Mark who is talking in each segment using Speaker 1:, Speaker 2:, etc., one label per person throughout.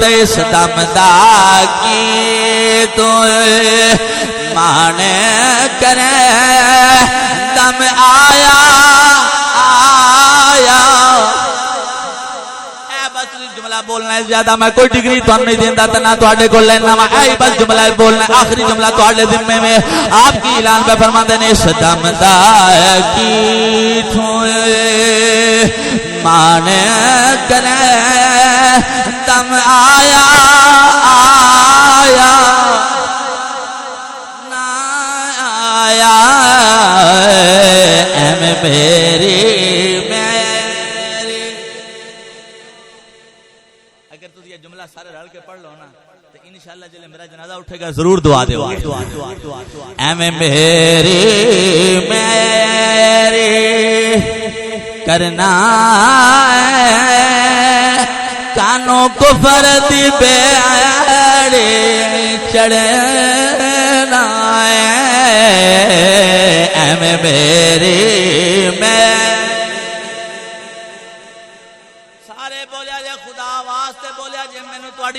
Speaker 1: اس دم دا کی تو مانے کرے دم آیا آیا جملہ بولنا ہے زیادہ میں کوئی ڈگری تو نہیں دیندہ تھا نہ تو آڑے کو لینا میں بس جملہ بولنا ہے آخری جملہ تو آڑے ذمے میں آپ کی اعلان پہ فرما دینے اس دم دا کی تھوئے مانے کرے دم آیا آیا نہ آیا اے میری جملہ سارے رل کے پڑھ لو نا تو انشاءاللہ جلے میرا جنازہ اٹھے گا ضرور دعا دے اے میری کرنا کانوں کفر دی بیڑی چڑھنا اے میری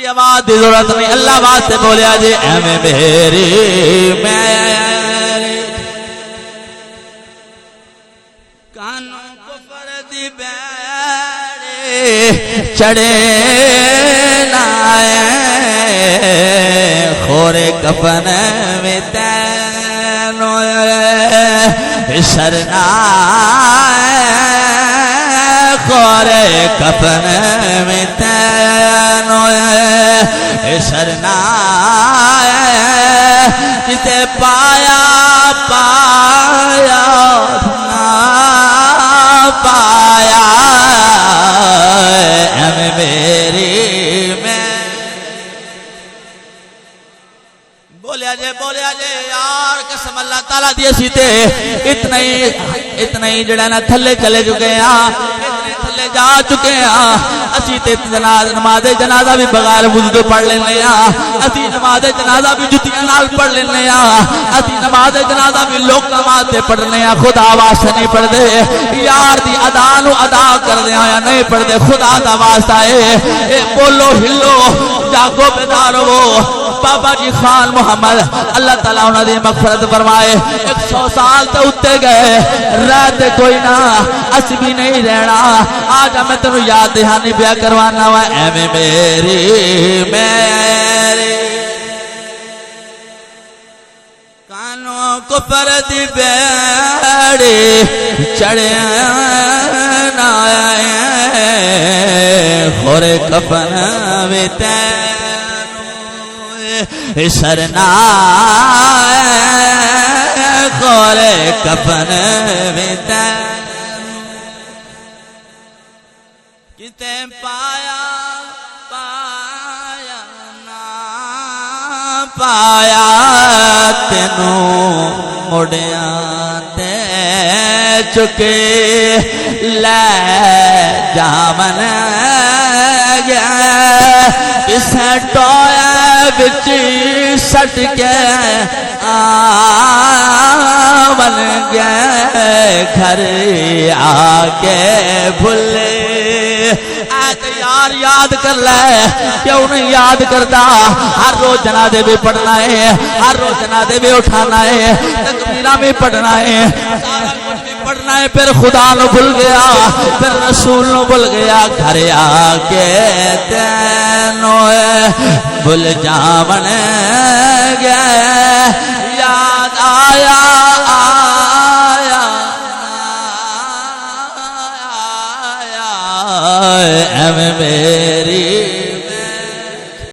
Speaker 1: آواز دی ضرورت نہیں اللہ واسطے بولیا جی اے میری کانوں کفر دی بیڑی چڑھے نہ خورے کفن میں تینوں شرنا خورے کفن میں تینوں شرنا جتے پایا پایا نہ پایا اے میری بولیا جے یار قسم اللہ تعالیٰ دی اسی تے اتنا ہی جڑا نا تھلے چلے چکے ہیں تھلے جا چکے ہیں اسی تے نماز جنازہ بھی بغیر وضو پڑھ لینے ہیں اسی نماز جنازہ بھی جتیاں نال پڑھ لینے ہیں اسی نماز جنازہ بھی لوگ نماز پڑھنے ہیں خدا واسطے نہیں پڑھ دے یار دی ادا نو ادا کر دے یا نہیں پڑھ دے خدا دا واسطہ ہے بولو ہلو جاگو بیدار ہو بابا جی خان محمد اللہ تعالیٰ انہوں نے مغفرت فرمائے 100 سال تو اتے گئے رہتے کوئی نہ اس بھی نہیں رہنا آج ہمیں تنہوں یاد دہانی بیا کروانا ہوا اے میری کانوں کفر دی بیڑی چڑھے نہ خورے کفن میں شرنا خورے کفن میں کتے پایا پایا نہ پایا تینوں مڑیاں تے چکے لے جامن گیا کسے ٹویا بچ سٹ کے آمن گئے گھر آکے بھلے یار یاد کر لے کیوں نہیں یاد کرتا ہر روز جنازے بھی پڑھنا ہے ہر روز جنازے بھی اٹھانا ہے تکبیرہ بھی پڑھنا ہے سارا کچھ بھی پڑھنا ہے پھر خدا نو بھول گیا پھر رسول نو بھول گیا گھر آکے تینوں بھول جاون گئے یاد آیا اے میری